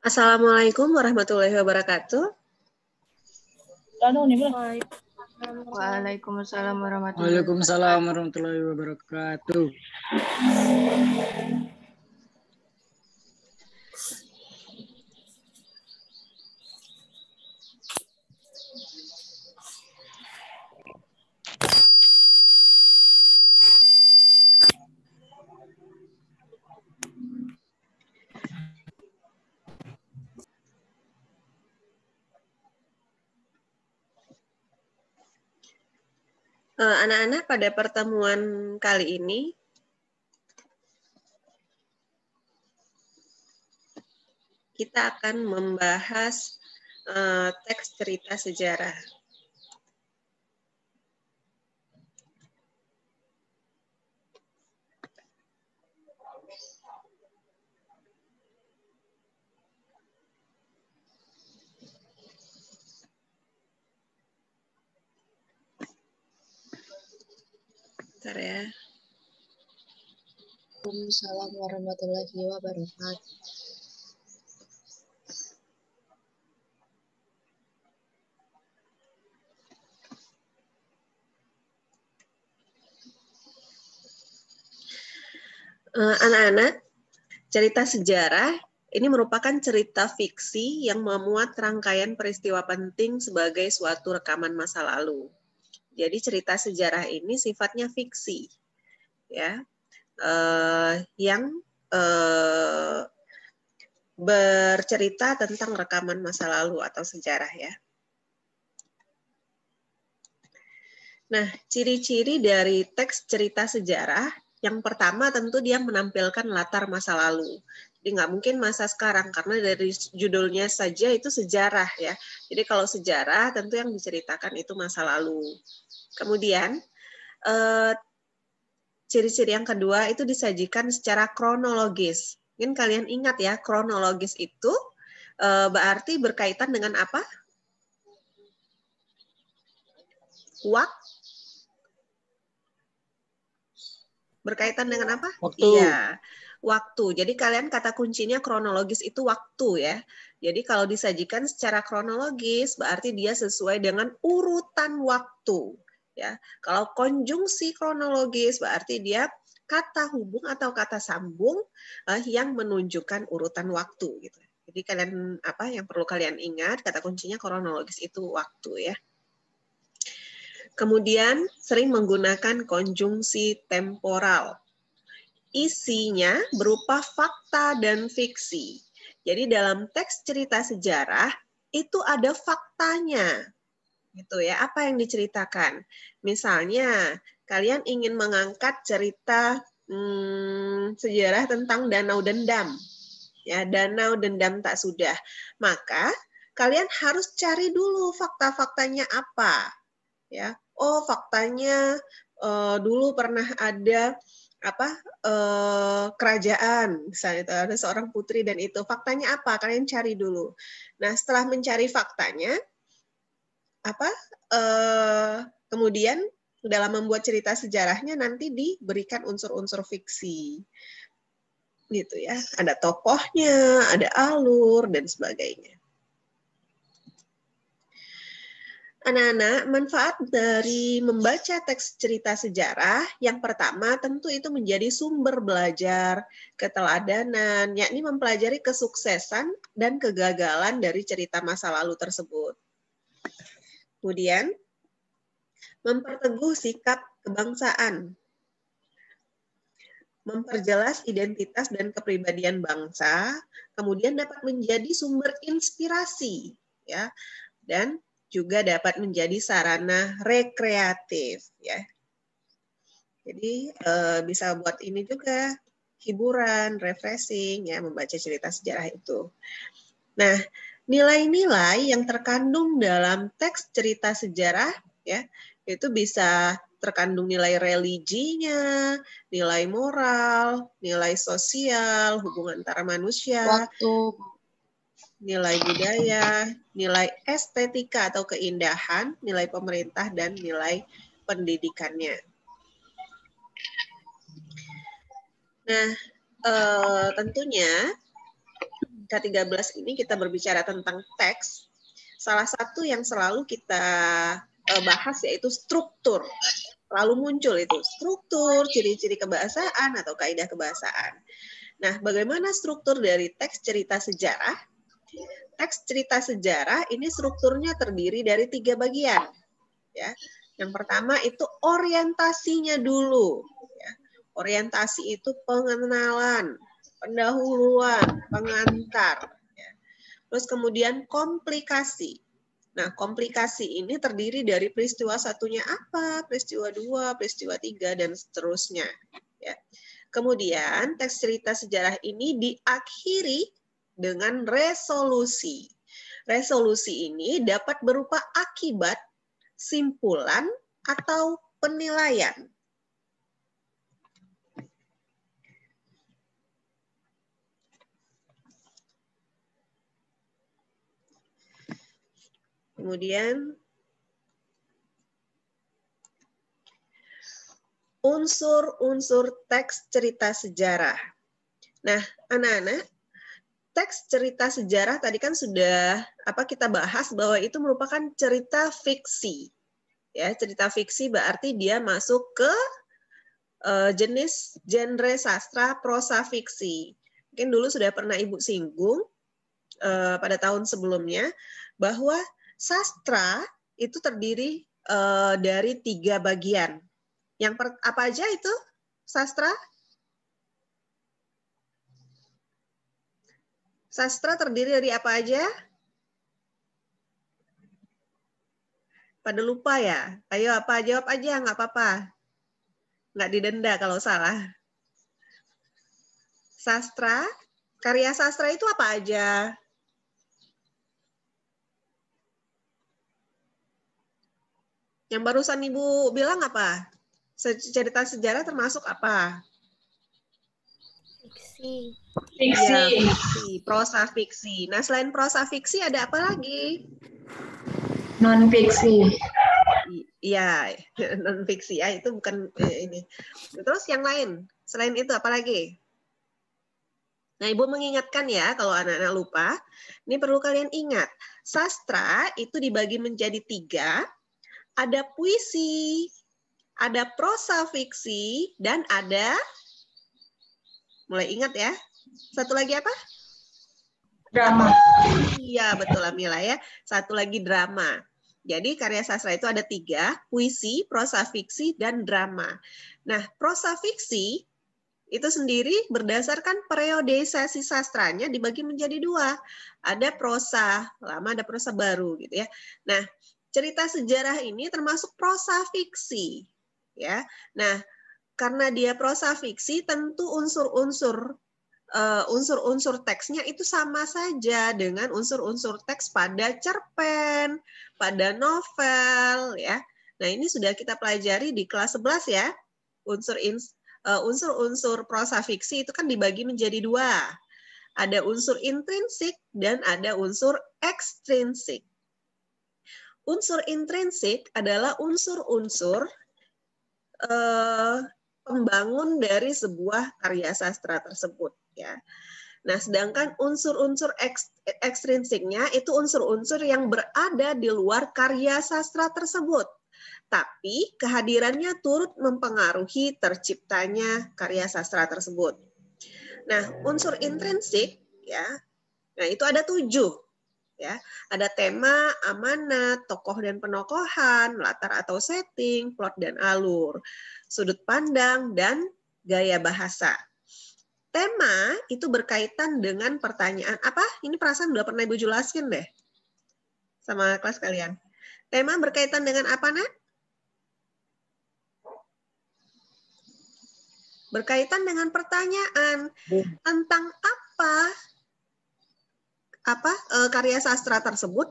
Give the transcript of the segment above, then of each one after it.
Assalamualaikum warahmatullahi wabarakatuh. Waalaikumsalam warahmatullahi Waalaikumsalam warahmatullahi wabarakatuh. Anak-anak, pada pertemuan kali ini kita akan membahas teks cerita sejarah. Bentar ya. Waalaikumsalam warahmatullahi wabarakatuh. Anak-anak, cerita sejarah ini merupakan cerita fiksi yang memuat rangkaian peristiwa penting sebagai suatu rekaman masa lalu. Jadi cerita sejarah ini sifatnya fiksi, ya, yang bercerita tentang rekaman masa lalu atau sejarah, ya. Nah, ciri-ciri dari teks cerita sejarah, yang pertama tentu dia menampilkan latar masa lalu. Jadi nggak mungkin masa sekarang, karena dari judulnya saja itu sejarah, ya. Jadi kalau sejarah tentu yang diceritakan itu masa lalu. Kemudian, ciri-ciri yang kedua itu disajikan secara kronologis. Mungkin kalian ingat ya, kronologis itu berarti berkaitan dengan apa? Berkaitan dengan apa? Waktu. Iya, waktu. Jadi kalian kata kuncinya kronologis itu waktu, ya. Jadi kalau disajikan secara kronologis berarti dia sesuai dengan urutan waktu, ya. Kalau konjungsi kronologis berarti dia kata hubung atau kata sambung yang menunjukkan urutan waktu, gitu. Jadi kalian yang perlu kalian ingat, kata kuncinya kronologis itu waktu, ya. Kemudian sering menggunakan konjungsi temporal. Isinya berupa fakta dan fiksi. Jadi dalam teks cerita sejarah itu ada faktanya. Gitu ya, apa yang diceritakan? Misalnya, kalian ingin mengangkat cerita sejarah tentang Danau Dendam. Ya, Danau Dendam Tak Sudah. Maka kalian harus cari dulu fakta-faktanya apa. Ya, oh faktanya dulu pernah ada kerajaan, misalnya itu ada seorang putri dan itu faktanya apa, kalian cari dulu. Nah, setelah mencari faktanya, kemudian dalam membuat cerita sejarahnya nanti diberikan unsur-unsur fiksi, gitu ya. Ada tokohnya, ada alur dan sebagainya. Anak-anak, manfaat dari membaca teks cerita sejarah, yang pertama tentu itu menjadi sumber belajar, keteladanan, yakni mempelajari kesuksesan dan kegagalan dari cerita masa lalu tersebut. Kemudian, memperteguh sikap kebangsaan, memperjelas identitas dan kepribadian bangsa, kemudian dapat menjadi sumber inspirasi, ya, dan juga dapat menjadi sarana rekreatif, ya. Jadi bisa buat ini juga hiburan, refreshing, ya, membaca cerita sejarah itu. Nah, nilai-nilai yang terkandung dalam teks cerita sejarah, ya, itu bisa terkandung nilai religinya, nilai moral, nilai sosial, hubungan antara manusia, nilai budaya, nilai estetika atau keindahan, nilai pemerintah, dan nilai pendidikannya. Nah, tentunya K13 ini kita berbicara tentang teks, salah satu yang selalu kita bahas yaitu struktur. Lalu muncul itu struktur, ciri-ciri kebahasaan atau kaidah kebahasaan. Nah, bagaimana struktur dari teks cerita sejarah? Teks cerita sejarah ini strukturnya terdiri dari 3 bagian. Ya. Yang pertama itu orientasinya dulu. Ya. Orientasi itu pengenalan, pendahuluan, pengantar. Ya. Terus kemudian komplikasi. Nah, komplikasi ini terdiri dari peristiwa satunya apa, peristiwa 2, peristiwa 3, dan seterusnya. Ya. Kemudian, teks cerita sejarah ini diakhiri dengan resolusi. Resolusi ini dapat berupa akibat, simpulan, atau penilaian. Kemudian, unsur-unsur teks cerita sejarah. Nah, anak-anak, teks cerita sejarah tadi kan sudah kita bahas bahwa itu merupakan cerita fiksi. Ya, cerita fiksi berarti dia masuk ke jenis genre sastra prosa fiksi. Mungkin dulu sudah pernah Ibu singgung pada tahun sebelumnya bahwa sastra itu terdiri dari 3 bagian. Yang apa aja itu sastra? Sastra terdiri dari apa aja? Pada lupa ya? Ayo apa? Jawab aja, nggak apa-apa. Nggak didenda kalau salah. Sastra, karya sastra itu apa aja? Yang barusan Ibu bilang apa? Cerita sejarah termasuk apa? Fiksi. Ya, fiksi, prosa fiksi. Nah, selain prosa fiksi ada apa lagi? Non fiksi. Iya, non fiksi ya, itu bukan ini. Terus yang lain, selain itu apa lagi? Nah, Ibu mengingatkan ya, kalau anak-anak lupa, ini perlu kalian ingat. Sastra itu dibagi menjadi 3, ada puisi, ada prosa fiksi, dan ada, mulai ingat ya, satu lagi apa? Drama. Iya, betul Amila ya. Satu lagi drama. Jadi karya sastra itu ada 3, puisi, prosa fiksi, dan drama. Nah, prosa fiksi itu sendiri berdasarkan periodisasi sastranya dibagi menjadi 2. Ada prosa lama, ada prosa baru gitu ya. Nah, cerita sejarah ini termasuk prosa fiksi. Ya. Nah, karena dia prosa fiksi, tentu unsur-unsur teksnya itu sama saja dengan unsur-unsur teks pada cerpen, pada novel ya. Nah, ini sudah kita pelajari di kelas 11 ya. Unsur-unsur prosa fiksi itu kan dibagi menjadi 2. Ada unsur intrinsik dan ada unsur ekstrinsik. Unsur intrinsik adalah unsur-unsur pembangun dari sebuah karya sastra tersebut ya. Nah, sedangkan unsur-unsur ekstrinsiknya itu unsur-unsur yang berada di luar karya sastra tersebut. Tapi kehadirannya turut mempengaruhi terciptanya karya sastra tersebut. Nah, unsur intrinsik ya. Nah, itu ada 7 ya. Ada tema, amanat, tokoh dan penokohan, latar atau setting, plot dan alur, sudut pandang dan gaya bahasa. Tema itu berkaitan dengan pertanyaan apa? Ini perasaan udah pernah Ibu jelaskan deh sama kelas kalian. Tema berkaitan dengan apa, Nak? Berkaitan dengan pertanyaan tentang apa karya sastra tersebut.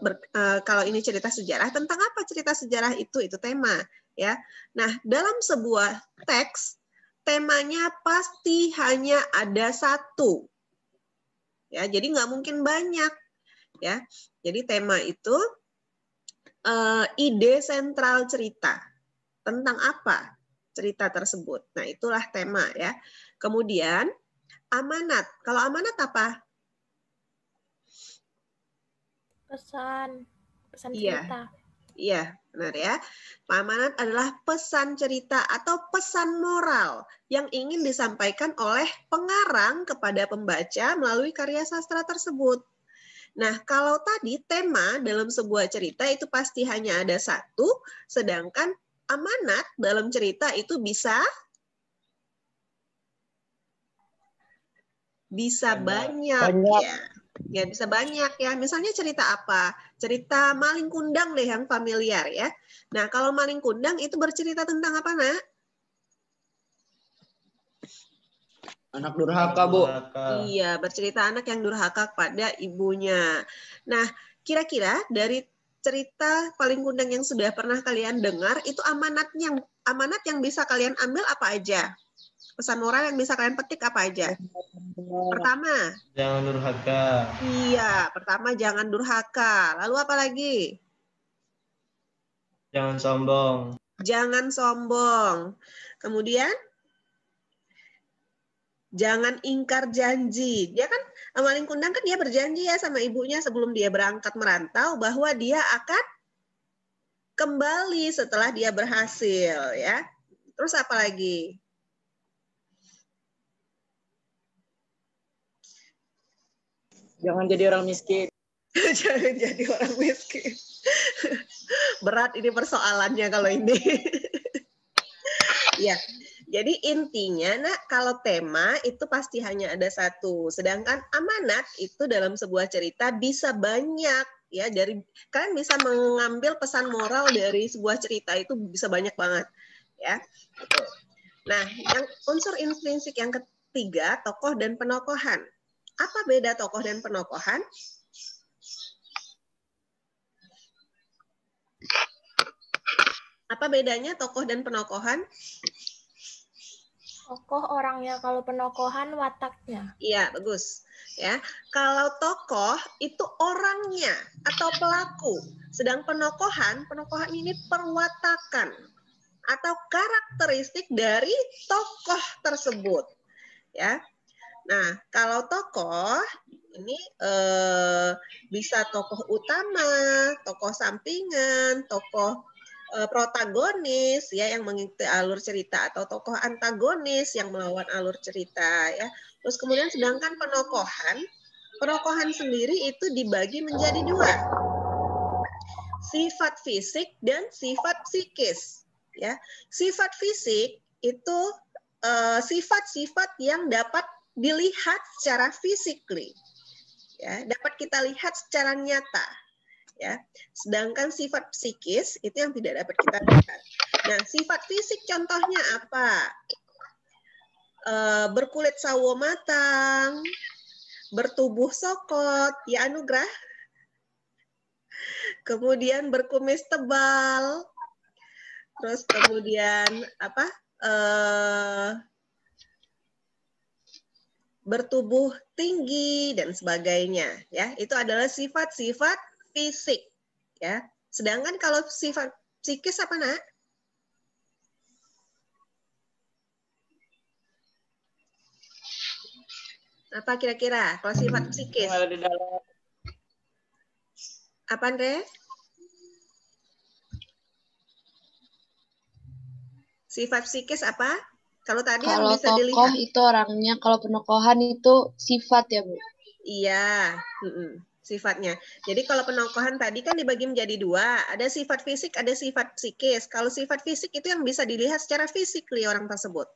Kalau ini cerita sejarah, tentang apa cerita sejarah itu tema ya. Nah, dalam sebuah teks temanya pasti hanya ada 1 ya, jadi nggak mungkin banyak ya. Jadi tema itu ide sentral cerita, tentang apa cerita tersebut. Nah, itulah tema ya. Kemudian amanat. Kalau amanat apa? Pesan Iya. cerita. Iya, benar ya. Amanat adalah pesan cerita atau pesan moral yang ingin disampaikan oleh pengarang kepada pembaca melalui karya sastra tersebut. Nah, kalau tadi tema dalam sebuah cerita itu pasti hanya ada satu, sedangkan amanat dalam cerita itu bisa banyak. Ya. Ya, bisa banyak ya. Misalnya cerita apa? Cerita Maling Kundang deh yang familiar ya. Nah, kalau Maling Kundang itu bercerita tentang apa, Nak? Anak durhaka, Bu. Iya, bercerita anak yang durhaka kepada ibunya. Nah, kira-kira dari cerita Maling Kundang yang sudah pernah kalian dengar, itu amanat yang bisa kalian ambil apa aja? Pesan moral yang bisa kalian petik apa aja? Pertama, jangan durhaka. Iya, pertama jangan durhaka. Lalu apa lagi? Jangan sombong. Jangan sombong. Kemudian jangan ingkar janji. Dia kan Maling Kundang kan dia berjanji ya sama ibunya sebelum dia berangkat merantau bahwa dia akan kembali setelah dia berhasil ya. Terus apa lagi? Jangan jadi orang miskin. Jangan jadi orang miskin. Berat ini persoalannya kalau ini. Ya, jadi intinya, Nak, kalau tema itu pasti hanya ada satu. Sedangkan amanat itu dalam sebuah cerita bisa banyak. Ya, kalian bisa mengambil pesan moral dari sebuah cerita itu bisa banyak banget. Ya, gitu. Nah, yang unsur intrinsik yang ketiga, tokoh dan penokohan. Apa beda tokoh dan penokohan? Apa bedanya tokoh dan penokohan? Tokoh orangnya, kalau penokohan wataknya. Iya, bagus. Ya, kalau tokoh itu orangnya atau pelaku, sedang penokohan ini perwatakan atau karakteristik dari tokoh tersebut. Ya. Nah, kalau tokoh ini bisa tokoh utama, tokoh sampingan, tokoh protagonis ya yang mengikuti alur cerita atau tokoh antagonis yang melawan alur cerita ya. Terus kemudian sedangkan penokohan sendiri itu dibagi menjadi dua. Sifat fisik dan sifat psikis ya. Sifat fisik itu sifat-sifat yang dapat dilihat secara physically. Ya, dapat kita lihat secara nyata. Ya. Sedangkan sifat psikis itu yang tidak dapat kita lihat. Nah, sifat fisik contohnya apa? Berkulit sawo matang, bertubuh sokot, ya Anugrah. Kemudian berkumis tebal. Terus kemudian apa? Bertubuh tinggi dan sebagainya ya. Itu adalah sifat-sifat fisik ya. Sedangkan kalau sifat psikis apa, Nak? Apa kira-kira kalau sifat psikis? Yang ada di dalam. Apa, Andre? Sifat psikis apa? Kalau tadi yang Kalau bisa tokoh dilihat. itu orangnya, kalau penokohan itu sifat ya, Bu? Iya, sifatnya. Jadi kalau penokohan tadi kan dibagi menjadi dua, ada sifat fisik, ada sifat psikis. Kalau sifat fisik itu yang bisa dilihat secara fisik orang tersebut.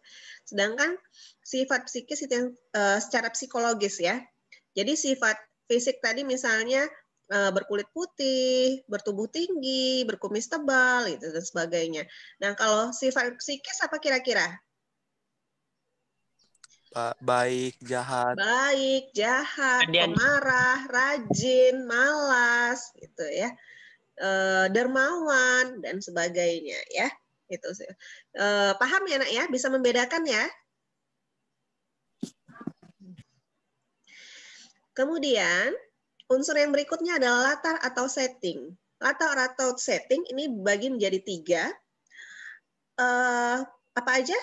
Sedangkan sifat psikis itu yang secara psikologis ya. Jadi sifat fisik tadi misalnya berkulit putih, bertubuh tinggi, berkumis tebal, gitu dan sebagainya. Nah kalau sifat psikis apa kira-kira? Baik, jahat. Baik, jahat, pemarah, rajin, malas, gitu ya, dermawan dan sebagainya ya. Itu sih. Paham ya, Nak ya? Bisa membedakan ya? Kemudian unsur yang berikutnya adalah latar atau setting. Latar atau setting ini dibagi menjadi tiga. Apa aja?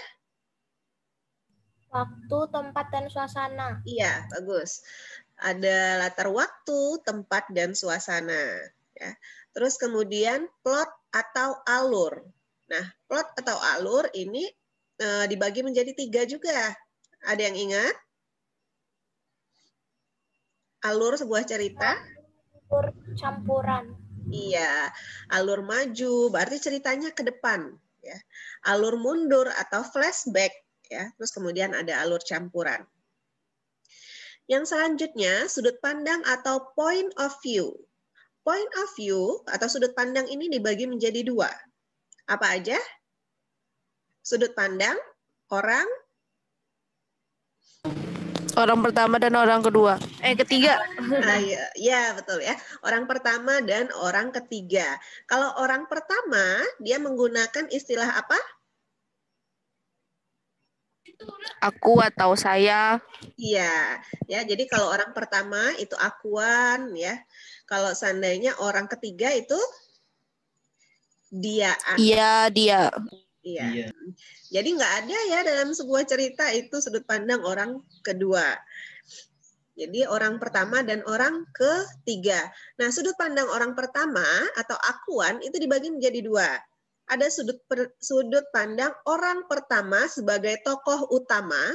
Waktu, tempat, dan suasana. Iya, bagus. ada latar waktu, tempat, dan suasana. Ya. Terus kemudian plot atau alur. Nah, plot atau alur ini dibagi menjadi 3 juga. Ada yang ingat? Alur sebuah cerita? Alur campuran. Iya, alur maju berarti ceritanya ke depan. Ya. Alur mundur atau flashback. Ya. Terus kemudian ada alur campuran. Yang selanjutnya, sudut pandang atau point of view. Point of view atau sudut pandang ini dibagi menjadi 2. Apa aja? Sudut pandang orang pertama dan orang kedua. Ketiga. ya betul ya. Orang pertama dan orang ketiga. Kalau orang pertama, dia menggunakan istilah apa? Aku atau saya. Iya, ya. Jadi kalau orang pertama itu akuan, ya. Kalau seandainya orang ketiga itu diaan. Iya, dia. Iya. Jadi nggak ada ya dalam sebuah cerita itu sudut pandang orang kedua. Jadi orang pertama dan orang ketiga. Nah, sudut pandang orang pertama atau akuan itu dibagi menjadi 2. Ada sudut pandang orang pertama sebagai tokoh utama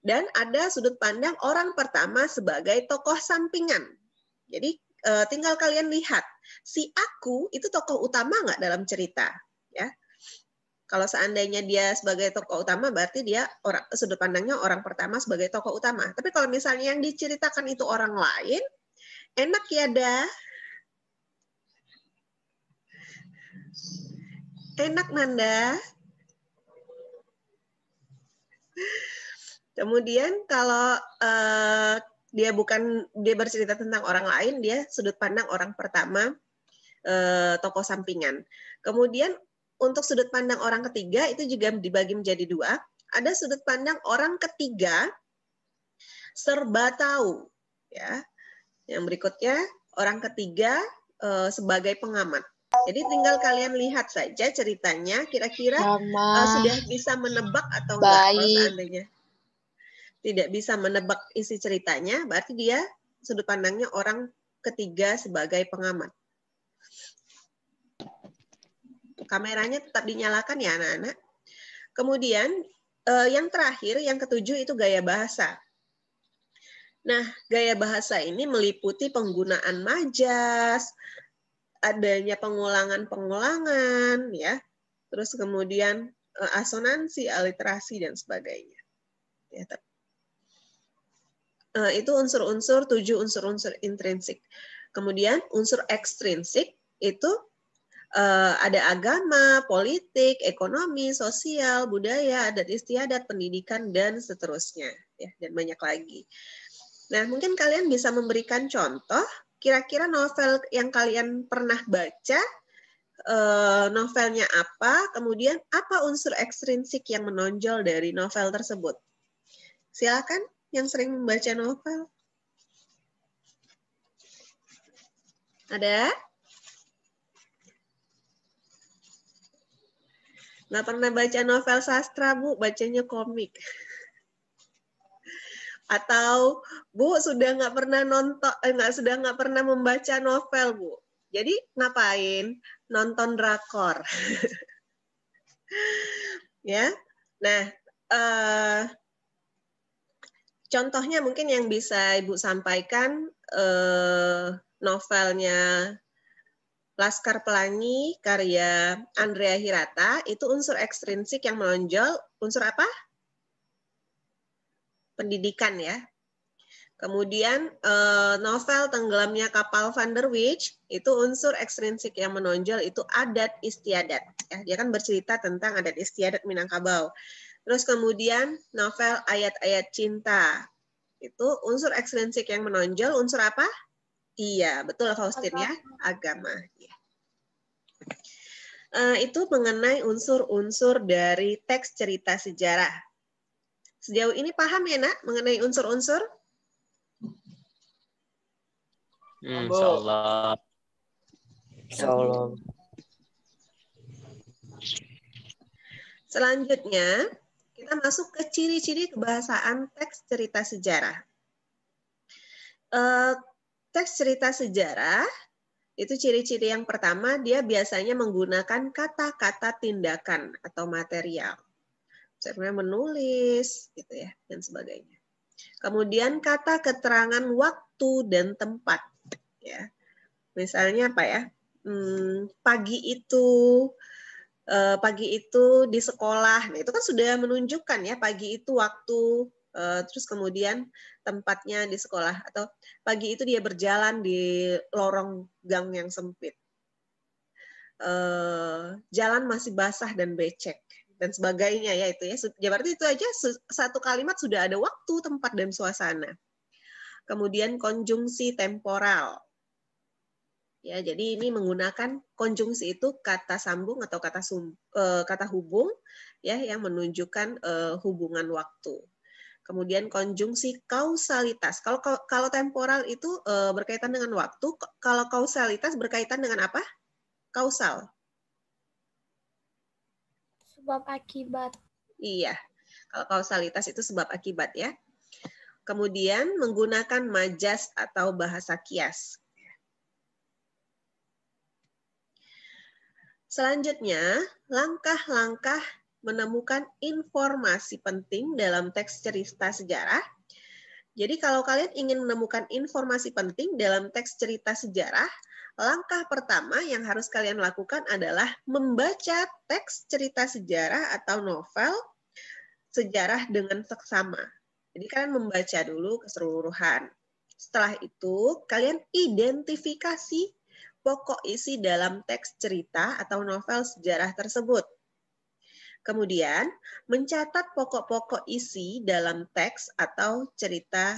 dan ada sudut pandang orang pertama sebagai tokoh sampingan. Jadi tinggal kalian lihat si aku itu tokoh utama nggak dalam cerita, ya. Kalau seandainya dia sebagai tokoh utama berarti dia sudut pandangnya orang pertama sebagai tokoh utama. Tapi kalau misalnya yang diceritakan itu orang lain, enak ya dah. Enak Nanda. Kemudian kalau dia bercerita tentang orang lain, dia sudut pandang orang pertama, tokoh sampingan. Kemudian untuk sudut pandang orang ketiga itu juga dibagi menjadi 2. Ada sudut pandang orang ketiga serba tahu, ya. Yang berikutnya orang ketiga sebagai pengamat. Jadi tinggal kalian lihat saja ceritanya, kira-kira sudah bisa menebak atau enggak. Kalau seandainya tidak bisa menebak isi ceritanya, berarti dia sudut pandangnya orang ketiga sebagai pengamat. Kameranya tetap dinyalakan ya anak-anak. Kemudian yang terakhir, yang ketujuh itu gaya bahasa. Nah, gaya bahasa ini meliputi penggunaan majas, adanya pengulangan-pengulangan, ya, terus kemudian asonansi, aliterasi dan sebagainya. Ya, itu unsur-unsur 7 unsur-unsur intrinsik. Kemudian unsur ekstrinsik itu ada agama, politik, ekonomi, sosial, budaya, adat istiadat, pendidikan dan seterusnya, ya, dan banyak lagi. Nah, mungkin kalian bisa memberikan contoh. Kira-kira novel yang kalian pernah baca, novelnya apa, kemudian apa unsur ekstrinsik yang menonjol dari novel tersebut. Silakan yang sering membaca novel. Ada? Nggak pernah baca novel sastra, Bu, bacanya komik. Atau Bu sudah nggak pernah sudah nggak pernah membaca novel, Bu. Jadi ngapain? Nonton drakor. Ya. Nah, contohnya mungkin yang bisa Ibu sampaikan novelnya Laskar Pelangi karya Andrea Hirata, itu unsur ekstrinsik yang menonjol unsur apa? Pendidikan, ya. Kemudian novel Tenggelamnya Kapal Van der Wijk itu unsur ekstrinsik yang menonjol itu adat istiadat. Ya, dia kan bercerita tentang adat istiadat Minangkabau. Terus kemudian novel Ayat-ayat Cinta itu unsur ekstrinsik yang menonjol unsur apa? Iya, betul Faustin ya, agama. Ya. Itu mengenai unsur-unsur dari teks cerita sejarah. Sejauh ini paham ya nak mengenai unsur-unsur? Insyaallah. Insyaallah. Selanjutnya, kita masuk ke ciri-ciri kebahasaan teks cerita sejarah. Teks cerita sejarah itu ciri-ciri yang pertama, dia biasanya menggunakan kata-kata tindakan atau material. Misalnya menulis, gitu ya, dan sebagainya. Kemudian kata keterangan waktu dan tempat, ya. Misalnya apa ya? Pagi itu di sekolah. Nah, itu kan sudah menunjukkan ya, pagi itu waktu, terus kemudian tempatnya di sekolah, atau pagi itu dia berjalan di lorong gang yang sempit. Jalan masih basah dan becek dan sebagainya ya itu ya. Ya berarti itu aja satu kalimat sudah ada waktu, tempat dan suasana. Kemudian konjungsi temporal. Ya, jadi ini menggunakan konjungsi itu kata sambung atau kata hubung ya yang menunjukkan hubungan waktu. Kemudian konjungsi kausalitas. Kalau temporal itu berkaitan dengan waktu, kalau kausalitas berkaitan dengan apa? Kausal. Sebab akibat. Iya. Kalau kausalitas itu sebab akibat ya. Kemudian menggunakan majas atau bahasa kias. Selanjutnya, langkah-langkah menemukan informasi penting dalam teks cerita sejarah. Jadi kalau kalian ingin menemukan informasi penting dalam teks cerita sejarah, langkah pertama yang harus kalian lakukan adalah membaca teks cerita sejarah atau novel sejarah dengan seksama. Jadi kalian membaca dulu keseluruhan. Setelah itu, kalian identifikasi pokok isi dalam teks cerita atau novel sejarah tersebut. Kemudian, mencatat pokok-pokok isi dalam teks atau cerita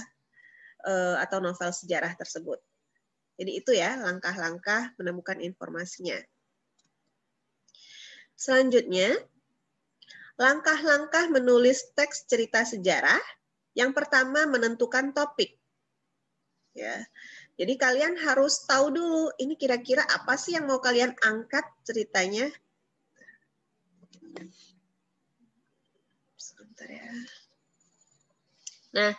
atau novel sejarah tersebut. Jadi itu ya langkah-langkah menemukan informasinya. Selanjutnya, langkah-langkah menulis teks cerita sejarah. Yang pertama, menentukan topik. Ya. Jadi kalian harus tahu dulu ini kira-kira apa sih yang mau kalian angkat ceritanya. Sebentar ya. Nah,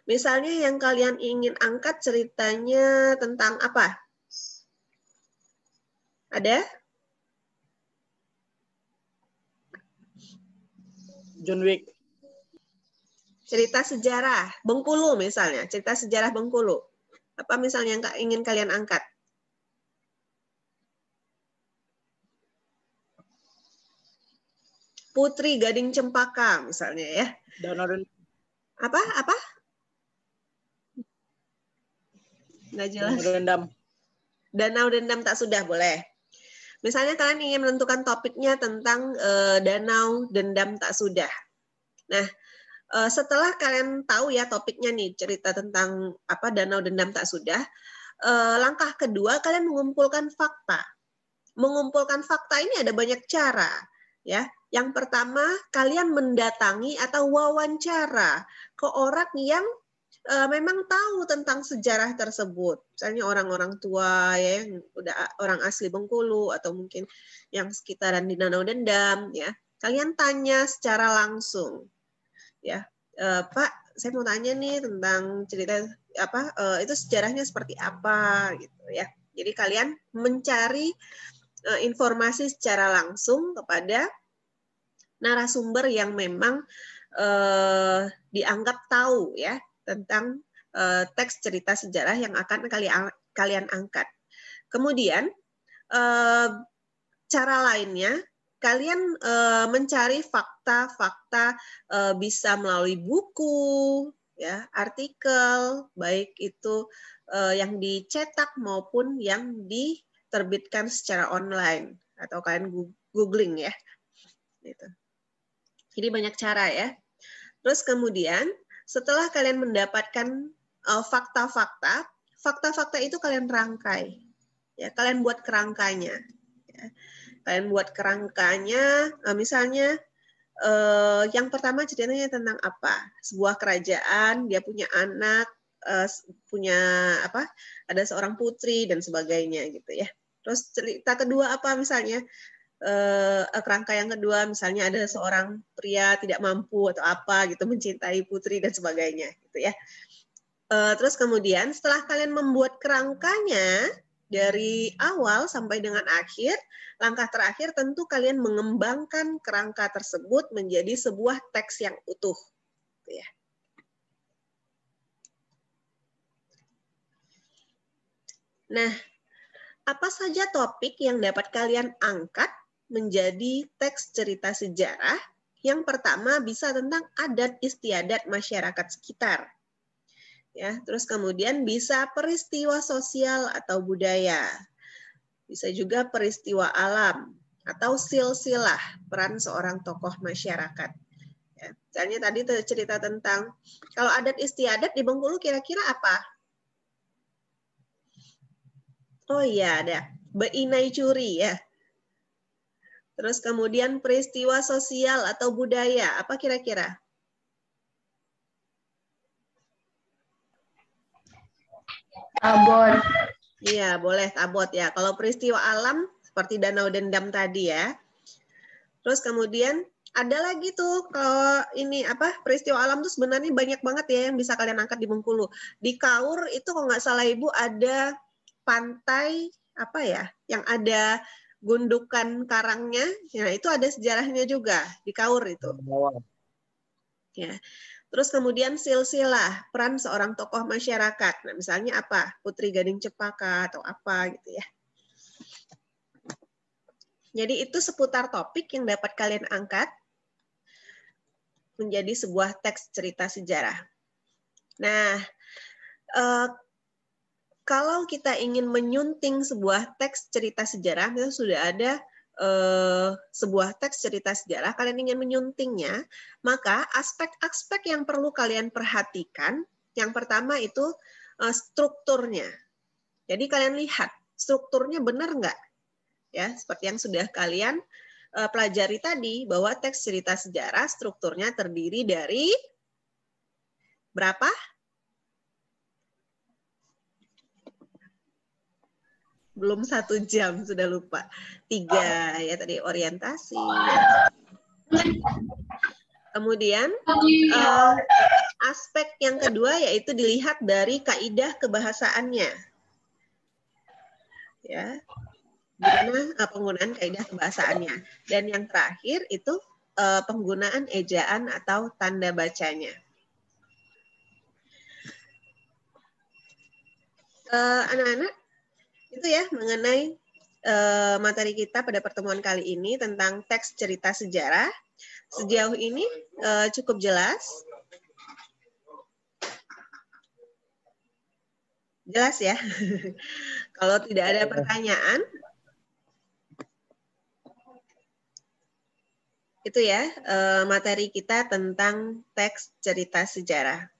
misalnya yang kalian ingin angkat ceritanya tentang apa? Ada? John Wick. Cerita sejarah Bengkulu misalnya, cerita sejarah Bengkulu. Apa misalnya yang ingin kalian angkat? Putri Gading Cempaka misalnya ya. Danau Dendam. Apa? Nggak jelas. Danau Dendam. Danau Dendam Tak Sudah boleh. Misalnya kalian ingin menentukan topiknya tentang Danau Dendam Tak Sudah. Nah, setelah kalian tahu ya topiknya nih, cerita tentang apa Danau Dendam Tak Sudah, langkah kedua kalian mengumpulkan fakta. Mengumpulkan fakta ini ada banyak cara, ya. Yang pertama, kalian mendatangi atau wawancara ke orang yang memang tahu tentang sejarah tersebut. Misalnya orang-orang tua ya, yang udah orang asli Bengkulu atau mungkin yang sekitaran di Danau Dendam, ya. Kalian tanya secara langsung, ya. Pak, saya mau tanya nih tentang cerita apa itu sejarahnya seperti apa, gitu ya. Jadi kalian mencari informasi secara langsung kepada narasumber yang memang dianggap tahu ya tentang teks cerita sejarah yang akan kalian angkat. Kemudian cara lainnya kalian mencari fakta-fakta bisa melalui buku, ya, artikel, baik itu yang dicetak maupun yang diterbitkan secara online atau kalian googling ya. Gitu. Jadi banyak cara ya. Terus kemudian setelah kalian mendapatkan fakta-fakta, fakta-fakta itu kalian rangkai. Ya, kalian buat kerangkanya. Ya. Kalian buat kerangkanya, misalnya yang pertama ceritanya tentang apa? Sebuah kerajaan, dia punya anak, punya apa? Ada seorang putri dan sebagainya gitu ya. Terus cerita kedua apa misalnya? Kerangka yang kedua misalnya ada seorang pria tidak mampu atau apa gitu mencintai putri dan sebagainya gitu ya. Terus kemudian setelah kalian membuat kerangkanya dari awal sampai dengan akhir, langkah terakhir tentu kalian mengembangkan kerangka tersebut menjadi sebuah teks yang utuh. Ya. Nah, apa saja topik yang dapat kalian angkat menjadi teks cerita sejarah? Yang pertama bisa tentang adat istiadat masyarakat sekitar. Ya, terus kemudian bisa peristiwa sosial atau budaya. Bisa juga peristiwa alam atau silsilah peran seorang tokoh masyarakat. Ya, misalnya tadi cerita tentang kalau adat istiadat di Bengkulu kira-kira apa? Oh iya, ada Beinai Curi ya. Terus kemudian peristiwa sosial atau budaya, apa kira-kira? Abon. Iya, boleh tabot ya. Kalau peristiwa alam seperti Danau Dendam tadi ya. Terus kemudian ada lagi tuh kalau ini apa peristiwa alam tuh sebenarnya banyak banget ya yang bisa kalian angkat di Bengkulu. Di Kaur itu kalau nggak salah Ibu ada pantai apa ya yang ada gundukan karangnya. Ya, itu ada sejarahnya juga di Kaur itu. Ya. Terus kemudian silsilah, peran seorang tokoh masyarakat. Nah, misalnya apa? Putri Gading Cepaka atau apa gitu ya. Jadi itu seputar topik yang dapat kalian angkat menjadi sebuah teks cerita sejarah. Nah, kalau kita ingin menyunting sebuah teks cerita sejarah, itu sudah ada sebuah teks cerita sejarah, kalian ingin menyuntingnya, maka aspek-aspek yang perlu kalian perhatikan, yang pertama itu strukturnya. Jadi kalian lihat strukturnya benar nggak? Ya, seperti yang sudah kalian pelajari tadi, bahwa teks cerita sejarah strukturnya terdiri dari berapa? Belum 1 jam, sudah lupa. 3 ya tadi orientasi. Kemudian aspek yang kedua yaitu dilihat dari kaidah kebahasaannya. Ya, gimana penggunaan kaidah kebahasaannya. Dan yang terakhir itu penggunaan ejaan atau tanda bacanya. Anak-anak, itu ya mengenai materi kita pada pertemuan kali ini tentang teks cerita sejarah. Sejauh ini cukup jelas? Jelas ya? Kalau tidak ada pertanyaan, itu ya materi kita tentang teks cerita sejarah.